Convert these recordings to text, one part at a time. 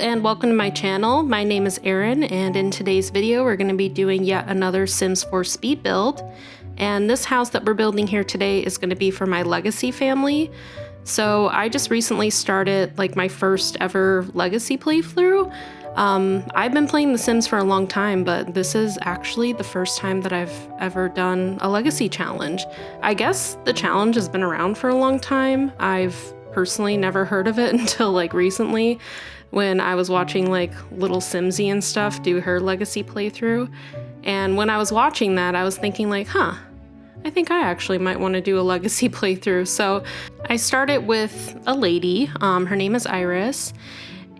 and welcome to my channel. My name is Erin, and in today's video we're going to be doing yet another Sims 4 speed build. And this house that we're building here today is going to be for my legacy family. So I just recently started like my first ever legacy playthrough. I've been playing The Sims for a long time, but this is actually the first time that I've ever done a legacy challenge. I guess the challenge has been around for a long time. I've personally never heard of it until like recently when I was watching like Little Simsy and stuff do her legacy playthrough. And when I was watching that, I was thinking like, I think I actually might want to do a legacy playthrough. So I started with a lady, her name is Iris,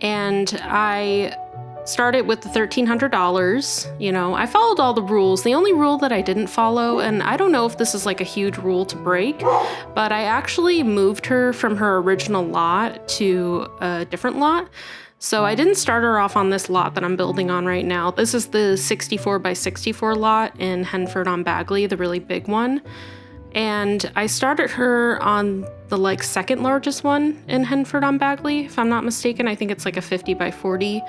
and I started with the $1,300. You know, I followed all the rules. The only rule that I didn't follow, and I don't know if this is like a huge rule to break, but I actually moved her from her original lot to a different lot. So I didn't start her off on this lot that I'm building on right now. This is the 64 by 64 lot in Henford-on-Bagley, the really big one. And I started her on the like second largest one in Henford-on-Bagley, if I'm not mistaken. I think it's like a 50 by 40.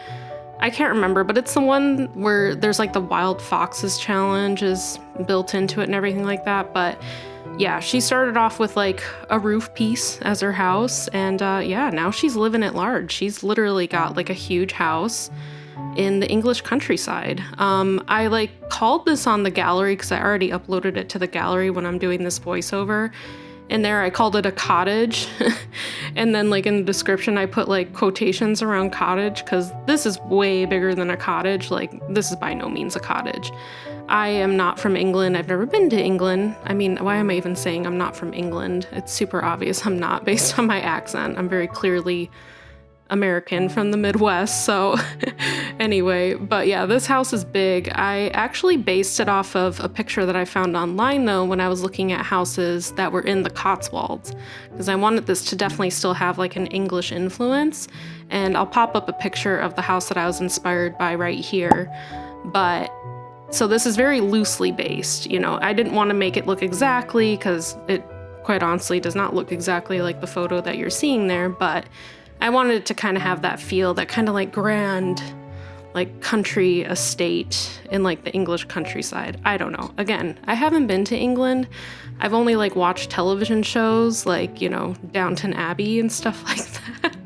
I can't remember, but it's the one where there's like the Wild Foxes challenge is built into it and everything like that. But yeah, she started off with like a roof piece as her house. And yeah, now she's living at large. She's literally got like a huge house in the English countryside. I like called this on the gallery because I already uploaded it to the gallery when I'm doing this voiceover. In there, I called it a cottage. And then like in the description, I put like quotations around cottage because this is way bigger than a cottage. Like this is by no means a cottage. I am not from England. I've never been to England. I mean, why am I even saying I'm not from England? It's super obvious I'm not based on my accent. I'm very clearly American from the Midwest. So anyway, but yeah, this house is big. I actually based it off of a picture that I found online though when I was looking at houses that were in the Cotswolds, because I wanted this to definitely still have like an English influence. And I'll pop up a picture of the house that I was inspired by right here. But so this is very loosely based, you know, I didn't want to make it look exactly because it quite honestly does not look exactly like the photo that you're seeing there, but I wanted it to kind of have that feel, that kind of like grand, like country estate in like the English countryside. I don't know. Again, I haven't been to England. I've only like watched television shows like, you know, Downton Abbey and stuff like that.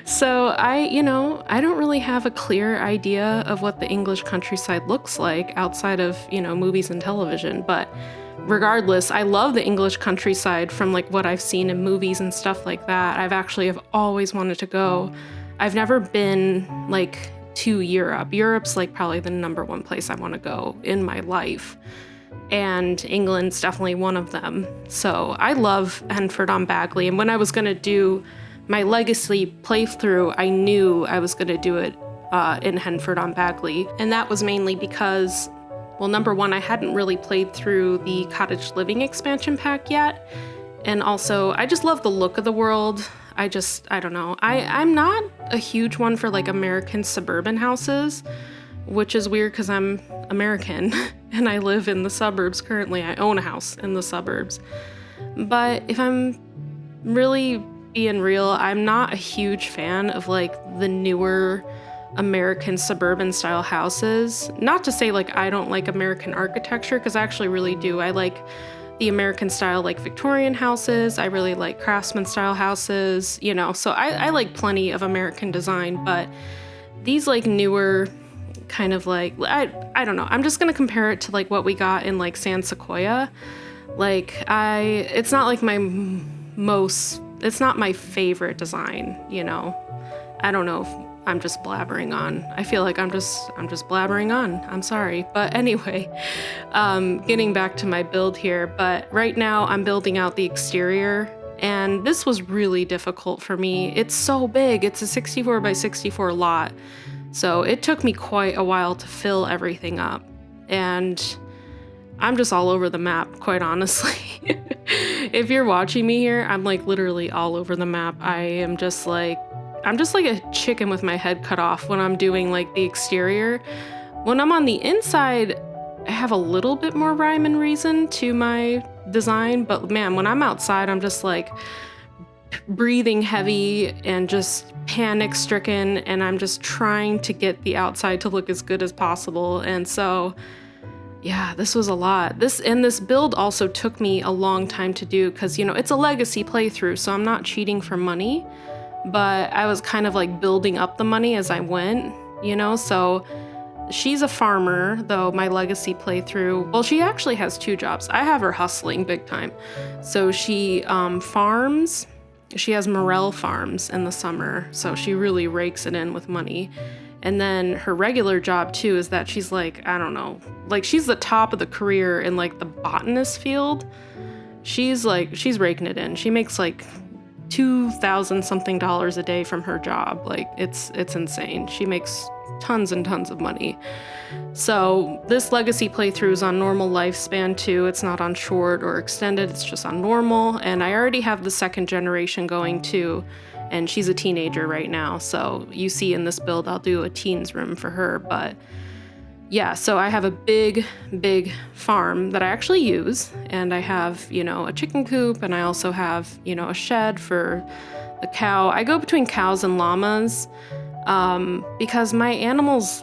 So I don't really have a clear idea of what the English countryside looks like outside of, you know, movies and television. But regardless, I love the English countryside from like what I've seen in movies and stuff like that. I've always wanted to go. I've never been like to Europe. Europe's like probably the #1 place I want to go in my life. And England's definitely one of them. So I love Henford-on-Bagley. And when I was going to do my legacy playthrough, I knew I was going to do it in Henford-on-Bagley. And that was mainly because, well, #1, I hadn't really played through the Cottage Living expansion pack yet. And also, I just love the look of the world. I don't know. I'm not a huge one for like American suburban houses, which is weird because I'm American and I live in the suburbs currently. I own a house in the suburbs. But if I'm really being real, I'm not a huge fan of like the newer American suburban style houses. Not to say like I don't like American architecture, because I actually really do. I like the American style like Victorian houses. I really like craftsman style houses, you know, so I like plenty of American design, but these like newer kind of like, I don't know. I'm just gonna compare it to like what we got in like San Sequoia. Like it's not like it's not my favorite design, you know. I don't know if I'm just blabbering on. I feel like I'm just blabbering on. I'm sorry. But anyway, getting back to my build here. But right now I'm building out the exterior, and this was really difficult for me. It's so big. It's a 64 by 64 lot. So it took me quite a while to fill everything up. And I'm just all over the map, quite honestly. If you're watching me here, I'm like literally all over the map. I'm just like a chicken with my head cut off when I'm doing like the exterior. When I'm on the inside, I have a little bit more rhyme and reason to my design, but man, when I'm outside, I'm just like breathing heavy and just panic stricken, and I'm just trying to get the outside to look as good as possible. And so yeah, this was a lot. This build also took me a long time to do because, you know, it's a legacy playthrough, so I'm not cheating for money, but I was kind of like building up the money as I went, you know? So she's a farmer, though my legacy playthrough, well, she actually has 2 jobs. I have her hustling big time. So she farms, she has morel farms in the summer, so she really rakes it in with money. And then her regular job too is that she's like, I don't know, like she's the top of the career in like the botanist field. She's raking it in. She makes like $2,000 something a day from her job. Like it's insane. She makes tons and tons of money. So this legacy playthrough is on normal lifespan too. It's not on short or extended. It's just on normal. And I already have the 2nd generation going too. And she's a teenager right now, so you see in this build, I'll do a teens room for her. But yeah, so I have a big farm that I actually use, and I have, you know, a chicken coop, and I also have, you know, a shed for the cow. I go between cows and llamas because my animals,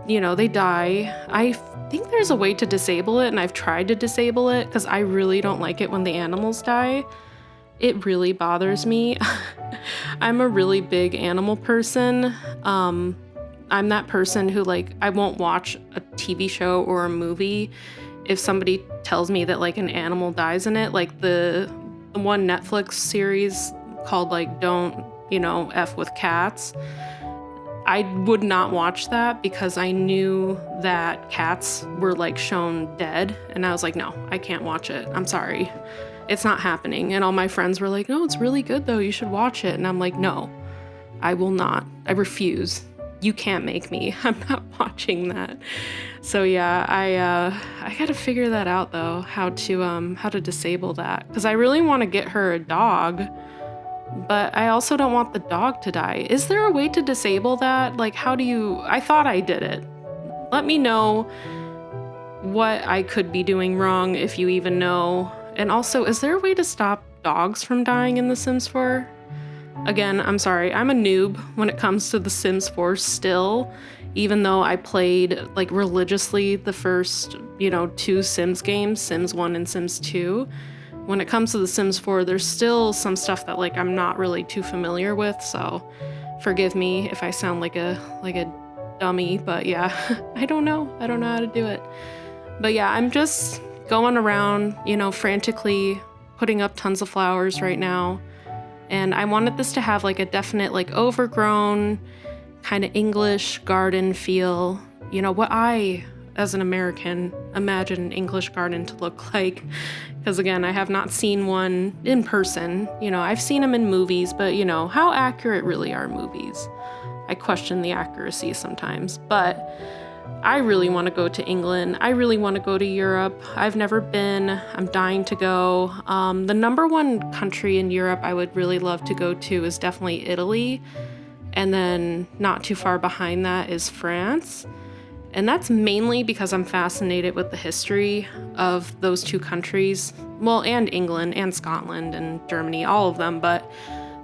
you know, they die. I think there's a way to disable it, and I've tried to disable it because I really don't like it when the animals die. It really bothers me. I'm a really big animal person. I'm that person who, like, I won't watch a TV show or a movie if somebody tells me that like an animal dies in it. Like the one Netflix series called like Don't, you know, F with Cats. I would not watch that because I knew that cats were like shown dead, and I was like, no, I can't watch it. I'm sorry. It's not happening. And all my friends were like, no, it's really good though. You should watch it. And I'm like, no, I will not. I refuse. You can't make me. I'm not watching that. So yeah, I gotta figure that out though, how to disable that. Because I really want to get her a dog, but I also don't want the dog to die. Is there a way to disable that? Like, how do you, I thought I did it. Let me know what I could be doing wrong if you even know. And also, is there a way to stop dogs from dying in The Sims 4? Again, I'm sorry, I'm a noob when it comes to The Sims 4 still, even though I played like religiously the first, you know, 2 Sims games, Sims 1 and Sims 2. When it comes to The Sims 4, there's still some stuff that like I'm not really too familiar with, so forgive me if I sound like a dummy, but yeah, I don't know how to do it. But yeah, I'm just going around, you know, frantically putting up tons of flowers right now. And I wanted this to have like a definite like overgrown kind of English garden feel. You know, what I, as an American, imagine an English garden to look like. Because again, I have not seen one in person. You know, I've seen them in movies, but you know, how accurate really are movies? I question the accuracy sometimes, but I really want to go to England. I really want to go to Europe. I've never been. I'm dying to go. The number 1 country in Europe I would really love to go to is definitely Italy. And then not too far behind that is France. And that's mainly because I'm fascinated with the history of those 2 countries. Well, and England and Scotland and Germany, all of them, but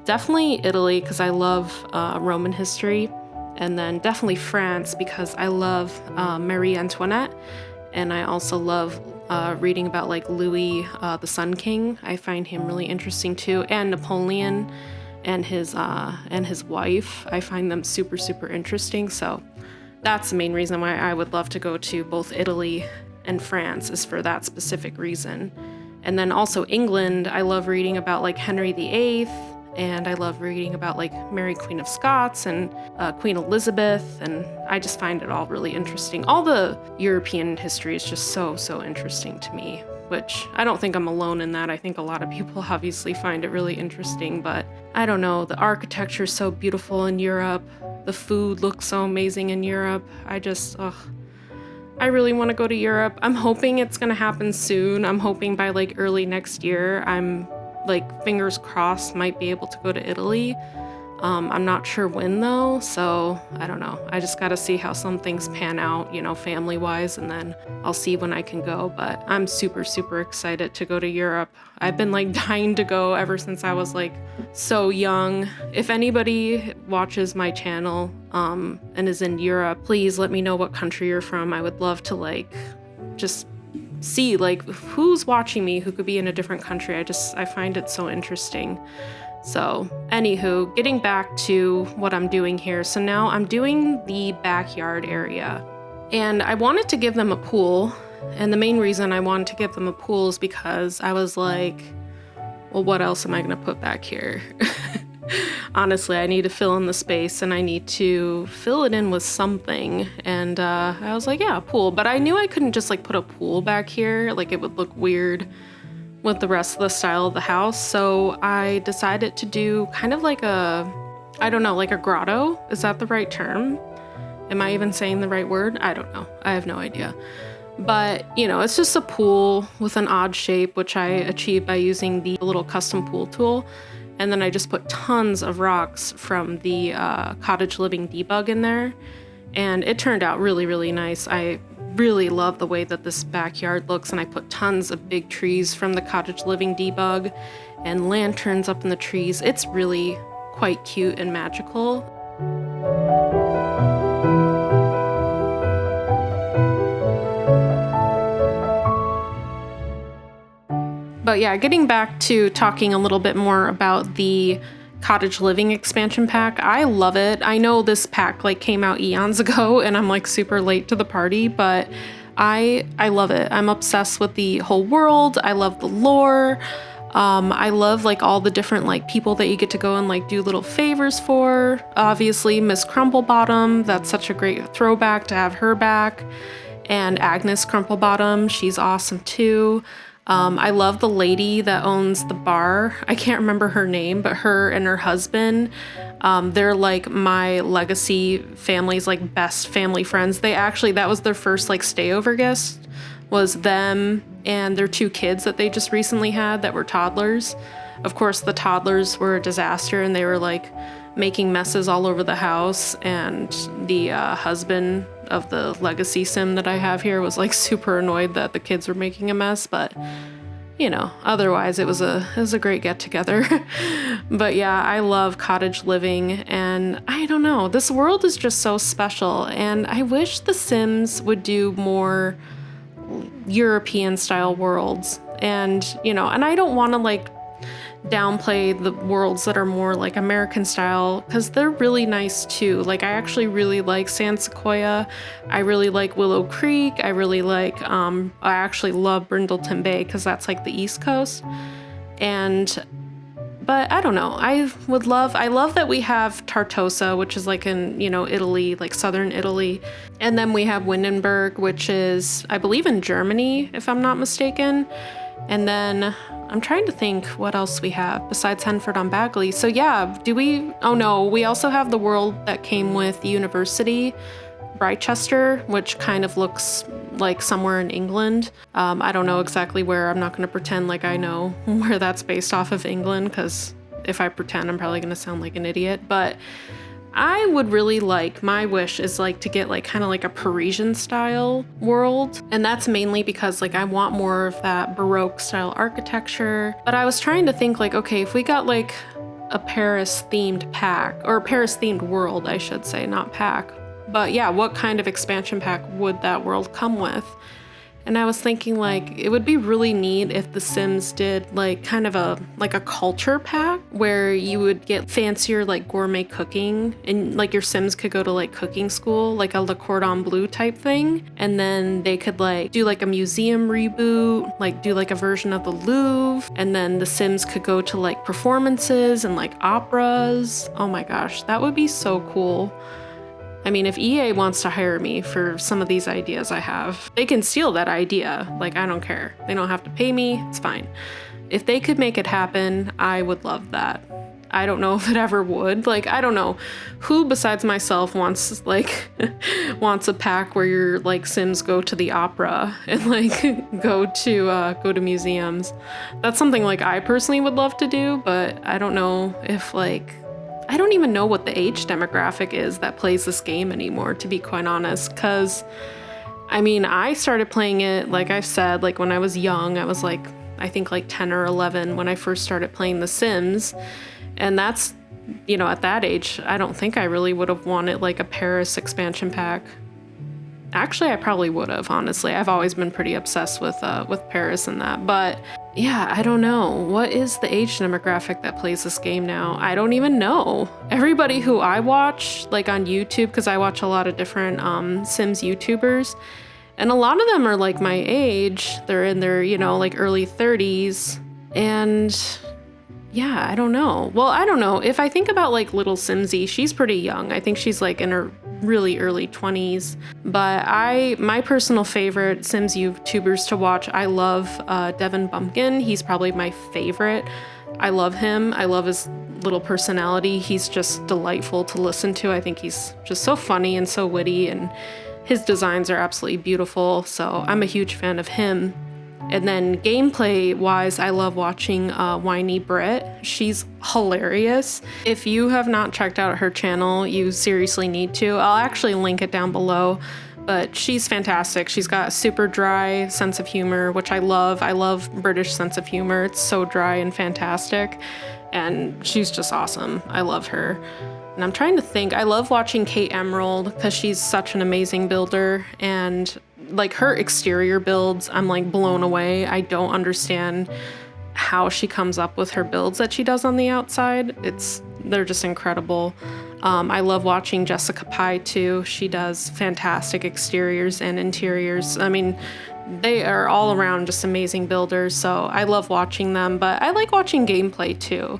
definitely Italy because I love Roman history. And then definitely France because I love Marie Antoinette, and I also love reading about like Louis the Sun King. I find him really interesting too, and Napoleon and his wife. I find them super interesting. So that's the main reason why I would love to go to both Italy and France, is for that specific reason. And then also England. I love reading about like Henry VIII. And I love reading about like Mary Queen of Scots and Queen Elizabeth, and I just find it all really interesting. All the European history is just so interesting to me, which I don't think I'm alone in that. I think a lot of people obviously find it really interesting, but I don't know, the architecture is so beautiful in Europe. The food looks so amazing in Europe. I really want to go to Europe. I'm hoping it's going to happen soon. I'm hoping by like early next year, I'm like fingers crossed might be able to go to Italy. I'm not sure when though, so I don't know. I just gotta see how some things pan out, you know, family-wise, and then I'll see when I can go. But I'm super, super excited to go to Europe. I've been like dying to go ever since I was like so young. If anybody watches my channel and is in Europe, please let me know what country you're from. I would love to like just see like who's watching me who could be in a different country. I find it so interesting. So anywho, getting back to what I'm doing here. So now I'm doing the backyard area, and I wanted to give them a pool. And the main reason I wanted to give them a pool is because I was like, well, what else am I going to put back here? Honestly, I need to fill in the space, and I need to fill it in with something. And I was like, yeah, a pool. But I knew I couldn't just like put a pool back here. Like it would look weird with the rest of the style of the house. So I decided to do kind of like I don't know, like a grotto. Is that the right term? Am I even saying the right word? I don't know. I have no idea. But, you know, it's just a pool with an odd shape, which I achieved by using the little custom pool tool. And then I just put tons of rocks from the Cottage Living debug in there. And it turned out really, really nice. I really love the way that this backyard looks, and I put tons of big trees from the Cottage Living debug and lanterns up in the trees. It's really quite cute and magical. But yeah, getting back to talking a little bit more about the Cottage Living expansion pack. I love it. I know this pack like came out eons ago and I'm like super late to the party, but I love it. I'm obsessed with the whole world. I love the lore. I love like all the different like people that you get to go and like do little favors for. Obviously Miss Crumplebottom, that's such a great throwback to have her back. And Agnes Crumplebottom, she's awesome too. I love the lady that owns the bar. I can't remember her name, but her and her husband, they're like my legacy family's like best family friends. That was their first like stayover guest, was them and their 2 kids that they just recently had that were toddlers. Of course, the toddlers were a disaster and they were like making messes all over the house, and the husband of the legacy sim that I have here was like super annoyed that the kids were making a mess, but you know, otherwise it was a great get together. But yeah, I love Cottage Living, and I don't know, this world is just so special, and I wish the Sims would do more European style worlds. And you know, and I don't want to like downplay the worlds that are more like American style, because they're really nice too. Like I actually really like San Sequoia. I really like Willow Creek. I really like I actually love Brindleton Bay because that's like the East Coast. But I don't know. I love that we have Tartosa, which is like in, you know, Italy, like southern Italy. And then we have Windenburg, which is I believe in Germany, if I'm not mistaken. And then I'm trying to think what else we have besides Henford-on-Bagley. So yeah, oh no, we also have the world that came with the university, Britechester, which kind of looks like somewhere in England. I don't know exactly where. I'm not going to pretend like I know where that's based off of England, because if I pretend, I'm probably going to sound like an idiot. But I would really like, my wish is like to get like kind of like a Parisian style world. And that's mainly because like I want more of that Baroque style architecture. But I was trying to think like, okay, if we got like a Paris themed pack, or Paris themed world, I should say, not pack. But yeah, what kind of expansion pack would that world come with? And I was thinking like it would be really neat if the Sims did like kind of a culture pack where you would get fancier like gourmet cooking, and like your Sims could go to like cooking school, like a Le Cordon Bleu type thing. And then they could like do like a museum reboot, like do like a version of the Louvre. And then the Sims could go to like performances and like operas. Oh my gosh, that would be so cool. I mean, if EA wants to hire me for some of these ideas I have, they can steal that idea. Like, I don't care. They don't have to pay me. It's fine. If they could make it happen, I would love that. I don't know if it ever would. Like, I don't know who besides myself wants a pack where your like Sims go to the opera and like go to museums. That's something like I personally would love to do, but I don't know if like I don't even know what the age demographic is that plays this game anymore, to be quite honest, because I mean, I started playing it, like I said, like when I was young. I was like, I think like 10 or 11 when I first started playing The Sims. And that's, you know, at that age, I don't think I really would have wanted like a Paris expansion pack. Actually, I probably would have, honestly. I've always been pretty obsessed with Paris and that. But yeah, I don't know. What is the age demographic that plays this game now? I don't even know. Everybody who I watch, like on YouTube, because I watch a lot of different Sims YouTubers, and a lot of them are like my age. They're in their, you know, like early 30s. And yeah, I don't know. Well, I don't know. If I think about like little Simsy, she's pretty young. I think she's like in her really early 20s. But my personal favorite Sims YouTubers to watch, I love Devin Bumpkin. He's probably my favorite. I love him. I love his little personality. He's just delightful to listen to. I think he's just so funny and so witty, and his designs are absolutely beautiful. So I'm a huge fan of him. And then gameplay wise, I love watching Whiny Brit. She's hilarious. If you have not checked out her channel, you seriously need to. I'll actually link it down below, but she's fantastic. She's got a super dry sense of humor, which I love. I love British sense of humor. It's so dry and fantastic, and she's just awesome. I love her. And I'm trying to think, I love watching Kate Emerald because she's such an amazing builder, and like her exterior builds, I'm like blown away. I don't understand how she comes up with her builds that she does on the outside. They're just incredible. I love watching Jessica Pye too. She does fantastic exteriors and interiors. I mean, they are all around just amazing builders, so I love watching them, but I like watching gameplay too.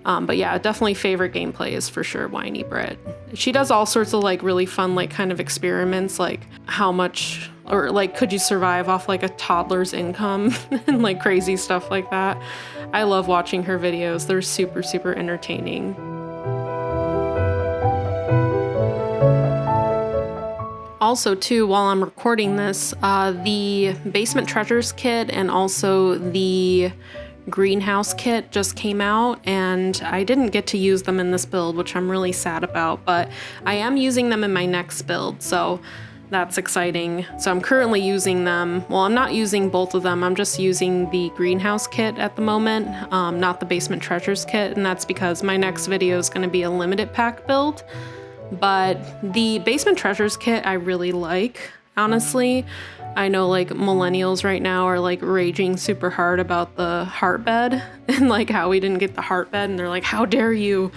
But yeah, definitely favorite gameplay is for sure Whiny Brit. She does all sorts of like really fun like kind of experiments, like how much, or like could you survive off like a toddler's income and like crazy stuff like that. I love watching her videos. They're super, super entertaining. Also too, while I'm recording this, the Basement Treasures kit and also the greenhouse kit just came out, and I didn't get to use them in this build, which I'm really sad about, but I am using them in my next build, so that's exciting. So I'm currently using them. Well, I'm not using both of them. I'm just using the greenhouse kit at the moment, not the Basement Treasures kit, and that's because my next video is going to be a limited pack build. But the Basement Treasures kit I really like, honestly. I know like millennials right now are like raging super hard about the heart bed and like how we didn't get the heart bed, and they're like, how dare you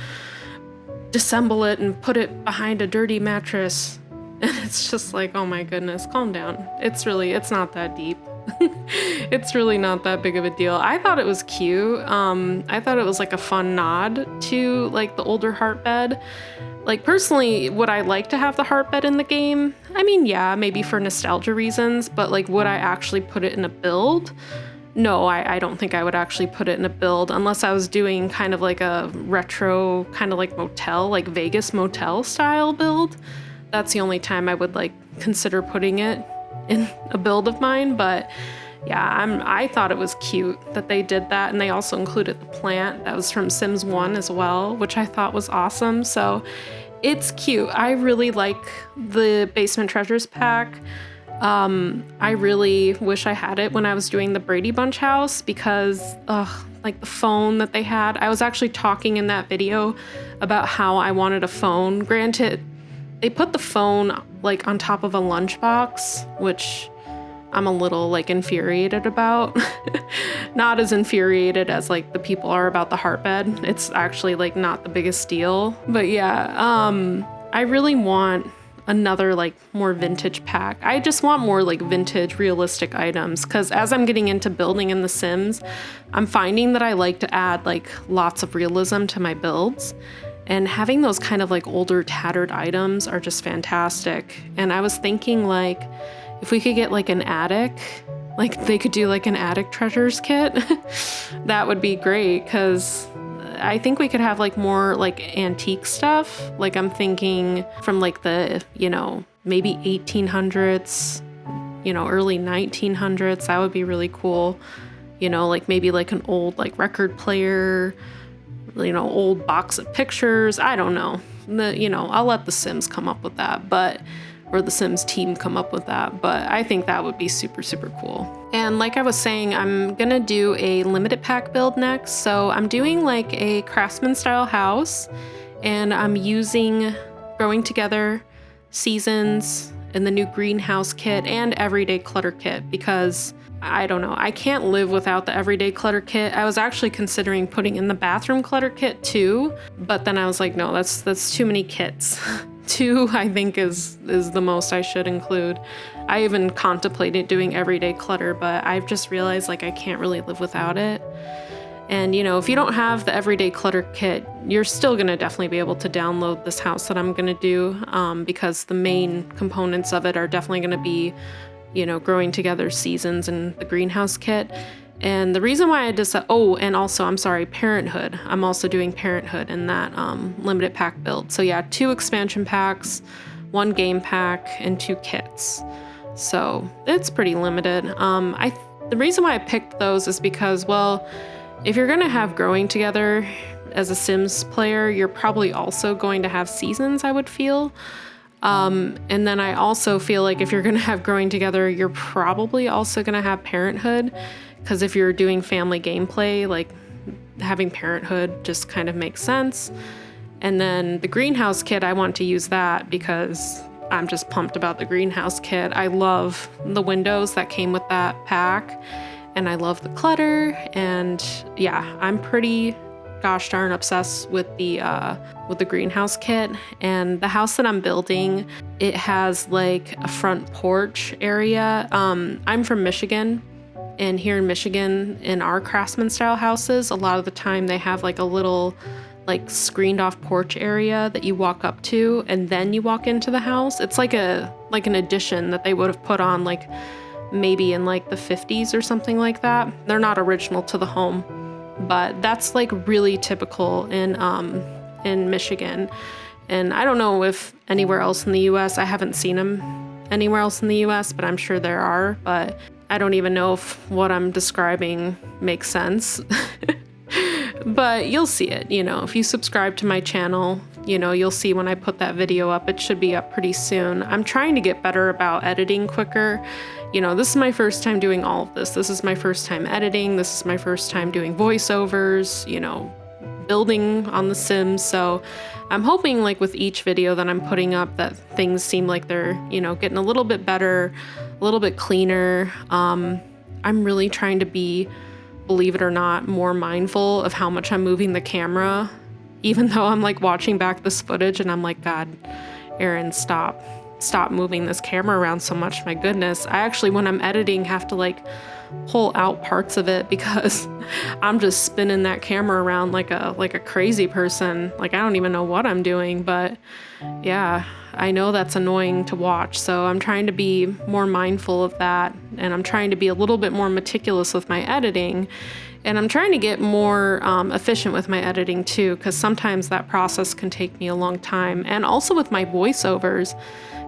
disassemble it and put it behind a dirty mattress. And it's just like, oh my goodness, calm down. It's not that deep. It's really not that big of a deal. I thought it was cute. I thought it was like a fun nod to like the older heart bed. Like personally, would I like to have the heart bed in the game? I mean, yeah, maybe for nostalgia reasons, but like, would I actually put it in a build? No, I don't think I would actually put it in a build unless I was doing kind of like a retro, kind of like motel, like Vegas motel style build. That's the only time I would like consider putting it in a build of mine. But yeah, I thought it was cute that they did that, and they also included the plant that was from Sims 1 as well, which I thought was awesome. So it's cute. I really like the Basement Treasures pack. I really wish I had it when I was doing the Brady Bunch house, because like the phone that they had. I was actually talking in that video about how I wanted a phone. Granted, they put the phone like on top of a lunchbox, which I'm a little like infuriated about. Not as infuriated as like the people are about the heart bed. It's actually like not the biggest deal. But yeah, I really want another like more vintage pack. I just want more like vintage realistic items, because as I'm getting into building in The Sims, I'm finding that I like to add like lots of realism to my builds. And having those kind of like older tattered items are just fantastic. And I was thinking like, if we could get like an attic, like they could do like an attic treasures kit, that would be great, because I think we could have like more like antique stuff. Like I'm thinking from like the, you know, maybe 1800s, you know, early 1900s. That would be really cool. You know, like maybe like an old like record player, old box of pictures. I don't know. I'll let the Sims come up with that, or the Sims team come up with that, but I think that would be super, super cool. And like I was saying, I'm gonna do a limited pack build next. So I'm doing like a craftsman style house, and I'm using Growing Together, Seasons, and the new greenhouse kit and everyday clutter kit, because I don't know, I can't live without the everyday clutter kit. I was actually considering putting in the bathroom clutter kit too, but then I was like, no, that's too many kits. 2, I think, is the most I should include. I even contemplated doing everyday clutter, but I've just realized like I can't really live without it. And if you don't have the everyday clutter kit, you're still gonna definitely be able to download this house that I'm gonna do, because the main components of it are definitely gonna be, Growing Together, Seasons, and the greenhouse kit. And the reason why I decided, and also, I'm sorry, Parenthood. I'm also doing Parenthood in that limited pack build. So yeah, 2 expansion packs, 1 game pack, and 2 kits. So it's pretty limited. The reason why I picked those is because, well, if you're gonna have Growing Together as a Sims player, you're probably also going to have Seasons, I would feel. And then I also feel like if you're gonna have Growing Together, you're probably also gonna have Parenthood, because if you're doing family gameplay, like having Parenthood just kind of makes sense. And then the greenhouse kit, I want to use that because I'm just pumped about the greenhouse kit. I love the windows that came with that pack, and I love the clutter, and yeah, I'm pretty gosh darn obsessed with the greenhouse kit. And the house that I'm building, it has like a front porch area. I'm from Michigan, and here in Michigan, in our craftsman style houses, a lot of the time they have like a little like screened off porch area that you walk up to, and then you walk into the house. It's like an addition that they would have put on like maybe in like the 50s or something like that. They're not original to the home, but that's like really typical in Michigan. And I don't know if anywhere else in the US, I haven't seen them anywhere else in the US, but I'm sure there are, but I don't even know if what I'm describing makes sense. But you'll see it, if you subscribe to my channel, you'll see when I put that video up. It should be up pretty soon. I'm trying to get better about editing quicker. This is my first time doing all of this. This is my first time editing. This is my first time doing voiceovers, building on The Sims. So I'm hoping like with each video that I'm putting up that things seem like they're, getting a little bit better, a little bit cleaner. I'm really trying to be, believe it or not, more mindful of how much I'm moving the camera, even though I'm like watching back this footage and I'm like, God, Erin, stop moving this camera around so much. My goodness. I actually, when I'm editing, have to like pull out parts of it because I'm just spinning that camera around like a crazy person. Like I don't even know what I'm doing, but yeah, I know that's annoying to watch. So I'm trying to be more mindful of that, and I'm trying to be a little bit more meticulous with my editing, and I'm trying to get more efficient with my editing too, because sometimes that process can take me a long time. And also with my voiceovers,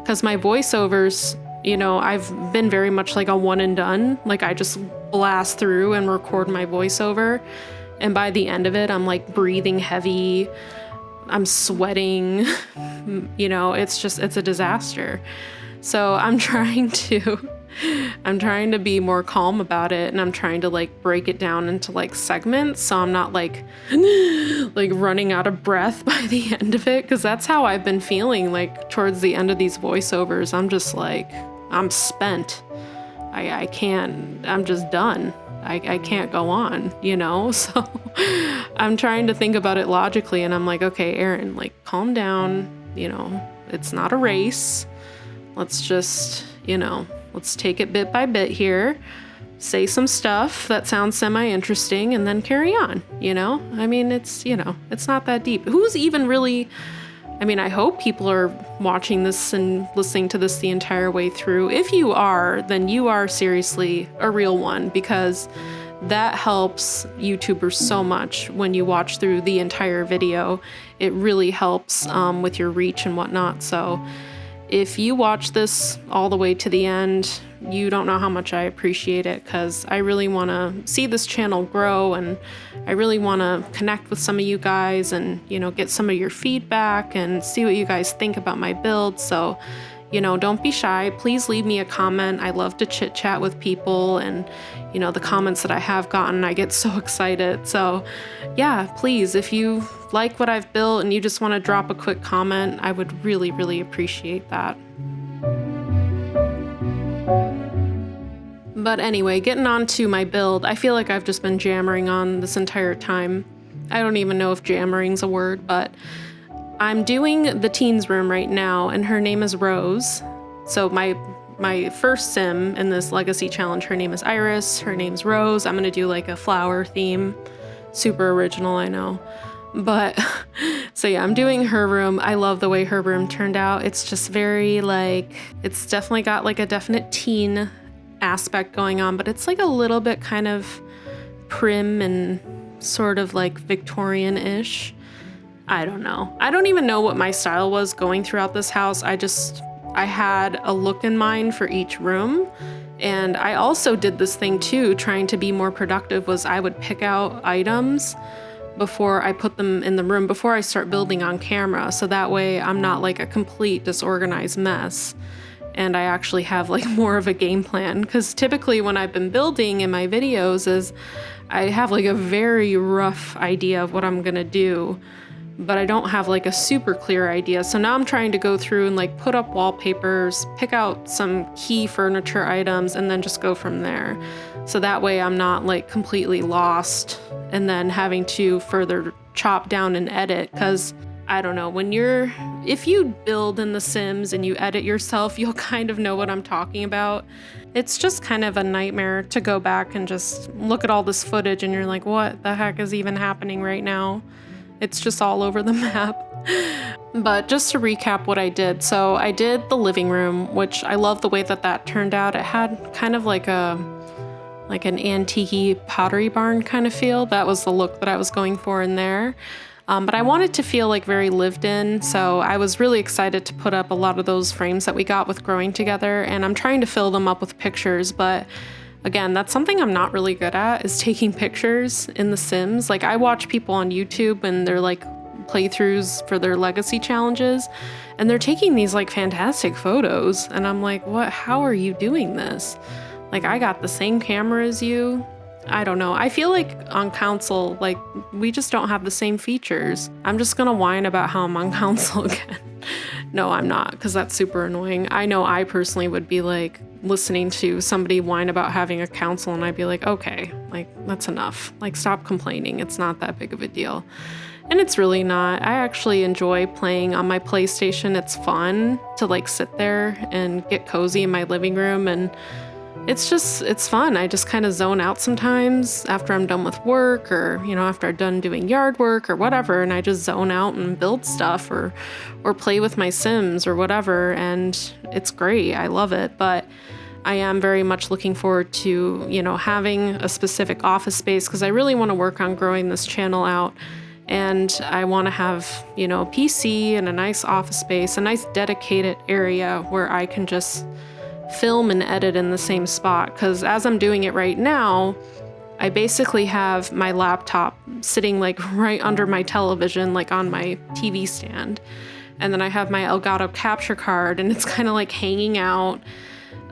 because my voiceovers, I've been very much like a one and done. Like I just blast through and record my voiceover, and by the end of it, I'm like breathing heavy, I'm sweating, it's a disaster. So I'm trying to be more calm about it, and I'm trying to like break it down into like segments, so I'm not like running out of breath by the end of it, because that's how I've been feeling like towards the end of these voiceovers. I'm just like, I'm spent. I can't, I'm just done. I can't go on, so I'm trying to think about it logically, and I'm like, okay, Erin, like calm down, it's not a race. Let's just, let's take it bit by bit here, say some stuff that sounds semi-interesting, and then carry on, I mean, it's not that deep. Who's even really, I hope people are watching this and listening to this the entire way through. If you are, then you are seriously a real one, because that helps YouTubers so much when you watch through the entire video. It really helps with your reach and whatnot. So If you watch this all the way to the end, you don't know how much I appreciate it, because I really want to see this channel grow, and I really want to connect with some of you guys and, get some of your feedback and see what you guys think about my build. So, don't be shy. Please leave me a comment. I love to chit chat with people, and, the comments that I have gotten, I get so excited. So yeah, please, if you like what I've built and you just want to drop a quick comment, I would really, really appreciate that. But anyway, getting on to my build, I feel like I've just been jammering on this entire time. I don't even know if jammering's a word, but I'm doing the teen's room right now, and her name is Rose. So my first sim in this legacy challenge, her name is Iris, her name's Rose. I'm gonna do like a flower theme. Super original, I know. But so yeah, I'm doing her room. I love the way her room turned out. It's just very it's definitely got like a definite teen aspect going on, but it's like a little bit kind of prim and sort of like Victorian-ish. I don't know. I don't even know what my style was going throughout this house. I had a look in mind for each room. And I also did this thing too, trying to be more productive, was I would pick out items before I put them in the room, before I start building on camera. So that way I'm not like a complete disorganized mess. And I actually have like more of a game plan, because typically when I've been building in my videos is I have like a very rough idea of what I'm gonna do, but I don't have like a super clear idea. So now I'm trying to go through and like put up wallpapers, pick out some key furniture items, and then just go from there. So that way I'm not like completely lost and then having to further chop down and edit, because I don't know, if you build in The Sims and you edit yourself, you'll kind of know what I'm talking about. It's just kind of a nightmare to go back and just look at all this footage and you're like, what the heck is even happening right now? It's just all over the map. But just to recap what I did. So I did the living room, which I love the way that turned out. It had kind of like an antique pottery barn kind of feel. That was the look that I was going for in there. But I wanted to feel like very lived in, so I was really excited to put up a lot of those frames that we got with Growing Together, and I'm trying to fill them up with pictures, but again, that's something I'm not really good at, is taking pictures in The Sims. Like, I watch people on YouTube and they're like playthroughs for their legacy challenges, and they're taking these like fantastic photos, and I'm like, what? How are you doing this? Like, I got the same camera as you. I don't know. I feel like on council, like, we just don't have the same features. I'm just gonna whine about how I'm on council again. No, I'm not, because that's super annoying. I know I personally would be like listening to somebody whine about having a council, and I'd be like, okay, like, that's enough. Like, stop complaining. It's not that big of a deal. And it's really not. I actually enjoy playing on my PlayStation. It's fun to like sit there and get cozy in my living room, and it's fun. I just kind of zone out sometimes after I'm done with work, or, after I'm done doing yard work or whatever, and I just zone out and build stuff or play with my Sims or whatever, and it's great. I love it. But I am very much looking forward to, having a specific office space, because I really want to work on growing this channel out. And I want to have, a PC and a nice office space, a nice dedicated area where I can just film and edit in the same spot. Because as I'm doing it right now, I basically have my laptop sitting like right under my television, like on my TV stand. And then I have my Elgato capture card, and it's kind of like hanging out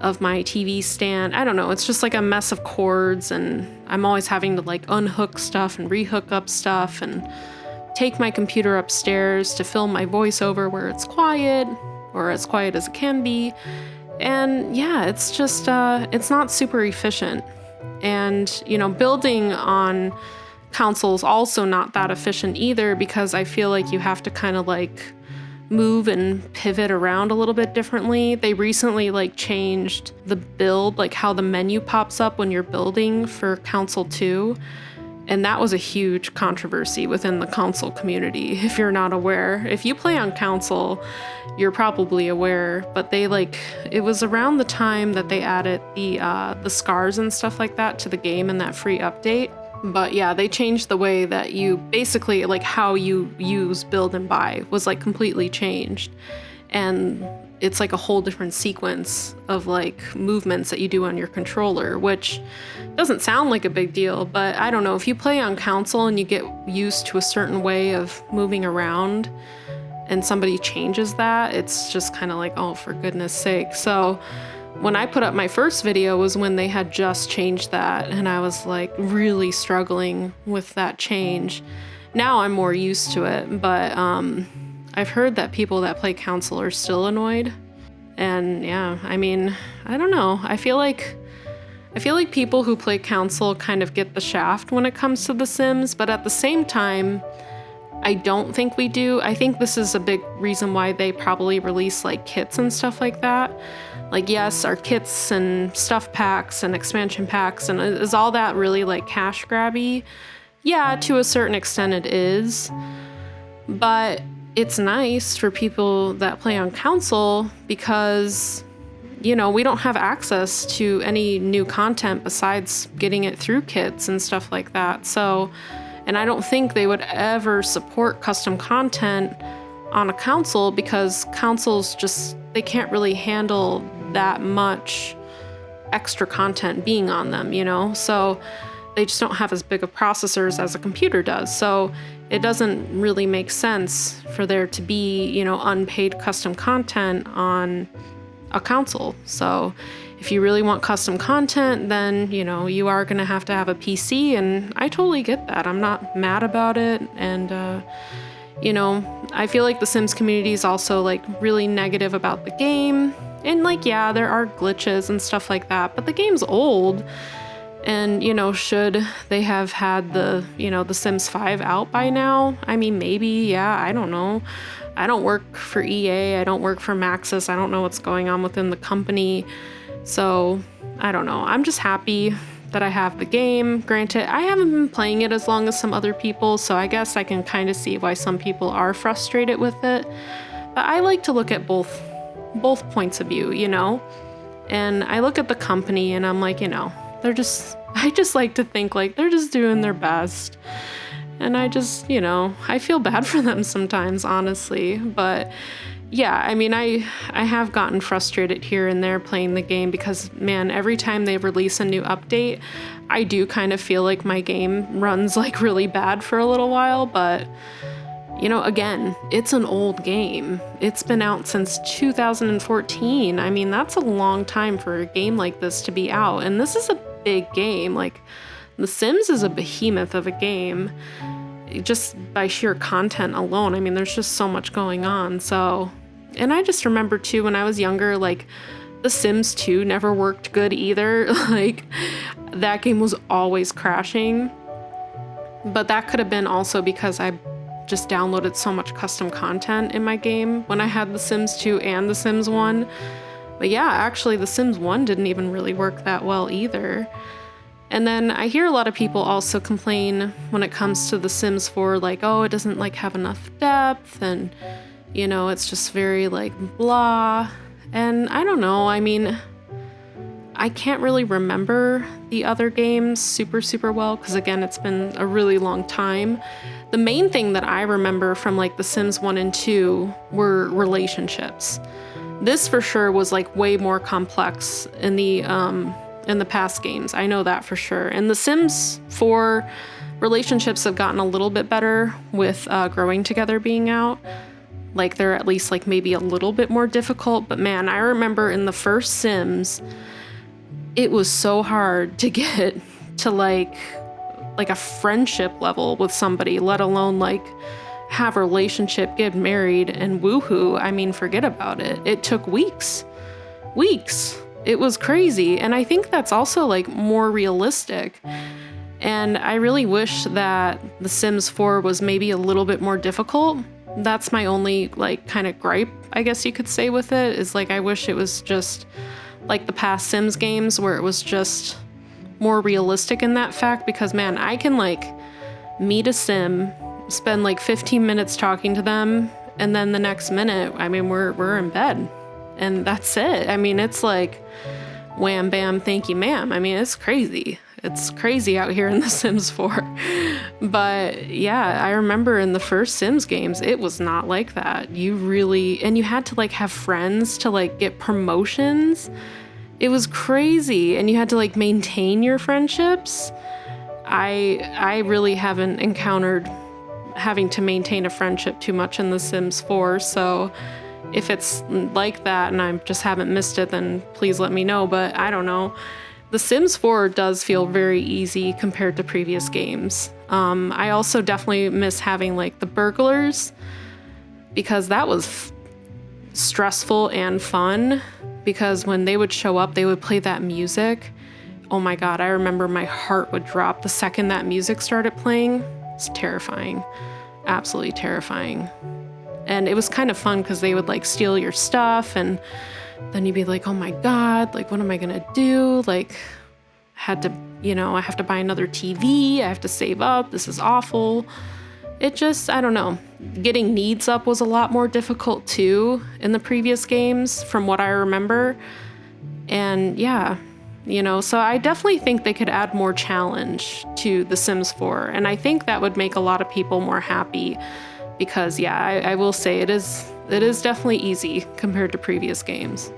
of my TV stand. I don't know, it's just like a mess of cords, and I'm always having to like unhook stuff and rehook up stuff and take my computer upstairs to film my voiceover where it's quiet, or as quiet as it can be. And yeah, it's just, it's not super efficient. And, building on consoles also not that efficient either, because I feel like you have to kind of like move and pivot around a little bit differently. They recently like changed the build, like how the menu pops up when you're building for console 2. And that was a huge controversy within the console community, if you're not aware. If you play on console, you're probably aware, but it was around the time that they added the scars and stuff like that to the game in that free update. But yeah, they changed the way that you basically, like, how you use, build, and buy was like completely changed. And it's like a whole different sequence of like movements that you do on your controller, which doesn't sound like a big deal, but I don't know, if you play on console and you get used to a certain way of moving around and somebody changes that, it's just kind of like, oh, for goodness sake. So when I put up my first video was when they had just changed that, and I was like really struggling with that change. Now I'm more used to it, but I've heard that people that play console are still annoyed. And yeah, I mean, I don't know. I feel like people who play console kind of get the shaft when it comes to The Sims, but at the same time, I don't think we do. I think this is a big reason why they probably release like kits and stuff like that. Like, yes, our kits and stuff packs and expansion packs, and is all that really like cash grabby? Yeah, to a certain extent it is. But it's nice for people that play on console because, you know, we don't have access to any new content besides getting it through kits and stuff like that. So, and I don't think they would ever support custom content on a console because consoles just, they can't really handle that much extra content being on them, you know? So they just don't have as big of processors as a computer does. So it doesn't really make sense for there to be, you know, unpaid custom content on a console. So if you really want custom content, then, you know, you are going to have a PC, and I totally get that. I'm not mad about it. And, you know, I feel like the Sims community is also like really negative about the game. And like, yeah, there are glitches and stuff like that, but the game's old. And, you know, should they have had the, you know, the Sims 5 out by now? I mean, maybe, yeah, I don't know. I don't work for EA. I don't work for Maxis. I don't know what's going on within the company. So, I don't know. I'm just happy that I have the game. Granted, I haven't been playing it as long as some other people, so I guess I can kind of see why some people are frustrated with it. But I like to look at both points of view, you know? And I look at the company and I'm like, you know, I just like to think like they're just doing their best. And I just, you know, I feel bad for them sometimes, honestly. But yeah, I mean, I have gotten frustrated here and there playing the game because, man, every time they release a new update, I do kind of feel like my game runs like really bad for a little while. But, you know, again, it's an old game. It's been out since 2014. I mean, that's a long time for a game like this to be out. And this is a big game. Like, The Sims is a behemoth of a game just by sheer content alone. I mean, there's just so much going on. So, and I just remember too, when I was younger, like The Sims 2 never worked good either. Like, that game was always crashing. But that could have been also because I just downloaded so much custom content in my game when I had The Sims 2 and The Sims 1. But yeah, actually The Sims 1 didn't even really work that well either. And then I hear a lot of people also complain when it comes to The Sims 4, like, oh, it doesn't like have enough depth, and, you know, it's just very like blah. And I don't know, I mean, I can't really remember the other games super well, because again, it's been a really long time. The main thing that I remember from like The Sims 1 and 2 were relationships. This for sure was like way more complex in the past games. I know that for sure. And The Sims 4 relationships have gotten a little bit better with Growing Together being out. Like, they're at least like maybe a little bit more difficult. But man, I remember in the first Sims, it was so hard to get to like a friendship level with somebody, let alone like have a relationship, get married, and woohoo. I mean, forget about it. It took weeks. It was crazy. And I think that's also like more realistic. And I really wish that The Sims 4 was maybe a little bit more difficult. That's my only like kind of gripe, I guess you could say, with it, is like I wish it was just like the past Sims games where it was just more realistic in that fact, because man, I can like meet a Sim, spend like 15 minutes talking to them, and then the next minute, I mean, we're in bed. And that's it. I mean, it's like wham, bam, thank you, ma'am. I mean, it's crazy. It's crazy out here in The Sims 4. But yeah, I remember in the first Sims games, it was not like that. And you had to like have friends to like get promotions. It was crazy. And you had to like maintain your friendships. I really haven't encountered having to maintain a friendship too much in The Sims 4. So if it's like that and I just haven't missed it, then please let me know. But I don't know. The Sims 4 does feel very easy compared to previous games. I also definitely miss having like the burglars, because that was stressful and fun, because when they would show up, they would play that music. Oh my God, I remember my heart would drop the second that music started playing. It's terrifying, absolutely terrifying. And it was kind of fun because they would like steal your stuff, and then you'd be like, oh my God, like, what am I gonna do? Like, I have to buy another TV. I have to save up. This is awful. It just, I don't know. Getting needs up was a lot more difficult too in the previous games from what I remember. And yeah, so I definitely think they could add more challenge to The Sims 4. And I think that would make a lot of people more happy because yeah, I will say it is definitely easy compared to previous games.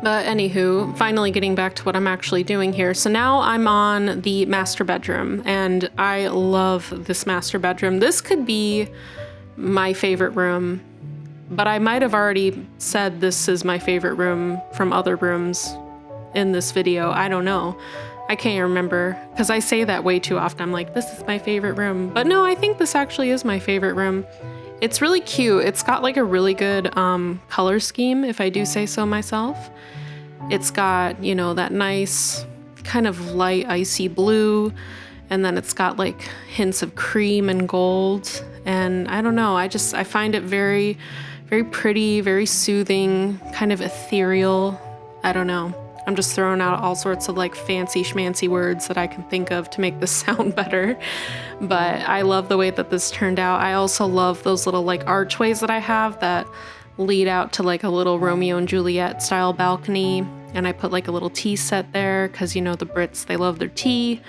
But anywho, finally getting back to what I'm actually doing here. So now I'm on the master bedroom, and I love this master bedroom. This could be my favorite room, but I might have already said this is my favorite room from other rooms in this video. I don't know. I can't remember because I say that way too often. I'm like, this is my favorite room. But no, I think this actually is my favorite room. It's really cute. It's got like a really good color scheme, if I do say so myself. It's got, that nice kind of light icy blue, and then it's got like hints of cream and gold. And I don't know, I find it very, very pretty, very soothing, kind of ethereal. I don't know. I'm just throwing out all sorts of like fancy schmancy words that I can think of to make this sound better. But I love the way that this turned out. I also love those little like archways that I have that lead out to like a little Romeo and Juliet style balcony. And I put like a little tea set there because the Brits, they love their tea.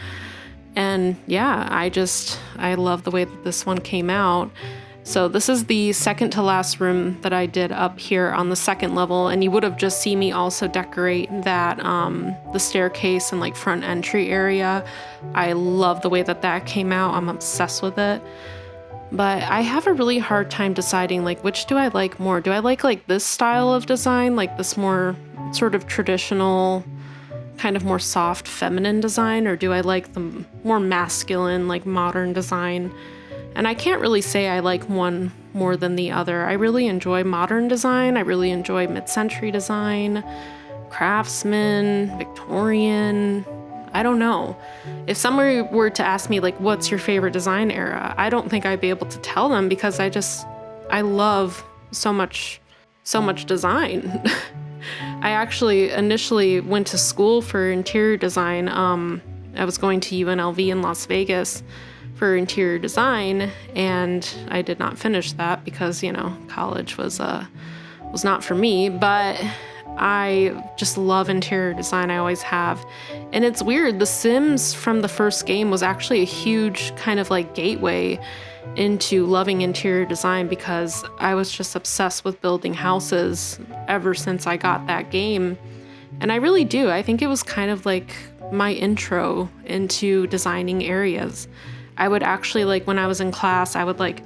And yeah, I love the way that this one came out. So this is the second to last room that I did up here on the second level, and you would have just seen me also decorate that the staircase and like front entry area. I love the way that came out. I'm obsessed with it. But I have a really hard time deciding like which do I like more. Do I like this style of design, like this more sort of traditional, kind of more soft feminine design, or do I like the more masculine, like modern design? And I can't really say I like one more than the other. I really enjoy modern design. I really enjoy mid-century design, craftsman, Victorian. I don't know. If somebody were to ask me like, what's your favorite design era? I don't think I'd be able to tell them because I love so much design. I actually initially went to school for interior design. I was going to UNLV in Las Vegas for interior design, and I did not finish that because, college was not for me, but I just love interior design. I always have. And it's weird, The Sims from the first game was actually a huge kind of like gateway into loving interior design because I was just obsessed with building houses ever since I got that game. And I really do. I think it was kind of like my intro into designing areas. I would actually, like, when I was in class, I would like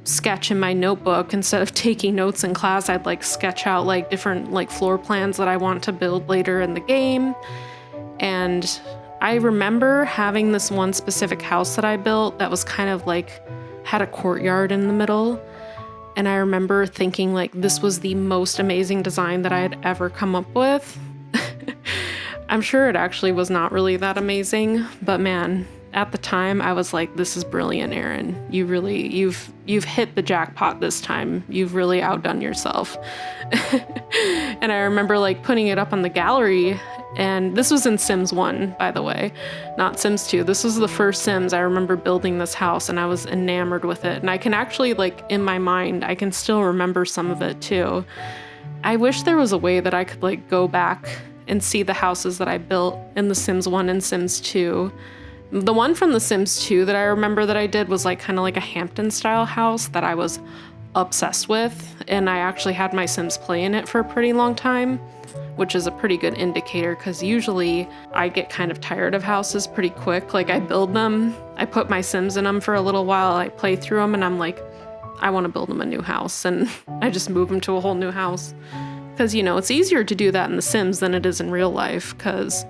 sketch in my notebook. Instead of taking notes in class, I'd like sketch out like different like floor plans that I want to build later in the game. And I remember having this one specific house that I built that was kind of like had a courtyard in the middle. And I remember thinking like this was the most amazing design that I had ever come up with. I'm sure it actually was not really that amazing, but man, at the time I was like, this is brilliant, Erin. You've hit the jackpot this time. You've really outdone yourself. And I remember like putting it up on the gallery, and this was in Sims 1, by the way, not Sims 2. This was the first Sims. I remember building this house and I was enamored with it. And I can actually like in my mind, I can still remember some of it too. I wish there was a way that I could like go back and see the houses that I built in The Sims 1 and Sims 2. The one from The Sims 2 that I remember that I did was like kind of like a Hampton style house that I was obsessed with, and I actually had my Sims play in it for a pretty long time, which is a pretty good indicator because usually I get kind of tired of houses pretty quick. Like I build them, I put my Sims in them for a little while, I play through them, and I'm like, I want to build them a new house, and I just move them to a whole new house. Because, you know, it's easier to do that in The Sims than it is in real life, because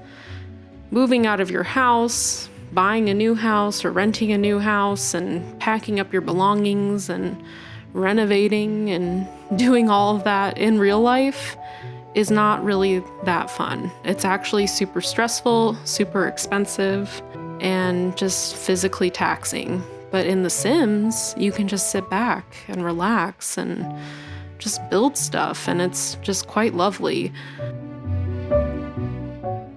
moving out of your house, buying a new house or renting a new house and packing up your belongings and renovating and doing all of that in real life is not really that fun. It's actually super stressful, super expensive, and just physically taxing. But in The Sims, you can just sit back and relax and just build stuff, and it's just quite lovely.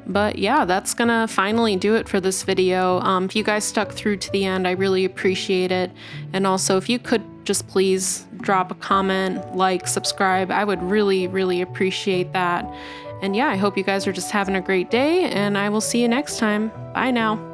But yeah, that's gonna finally do it for this video. If you guys stuck through to the end, I really appreciate it. And also, if you could just please drop a comment, like, subscribe, I would really, really appreciate that. And yeah, I hope you guys are just having a great day, and I will see you next time. Bye now.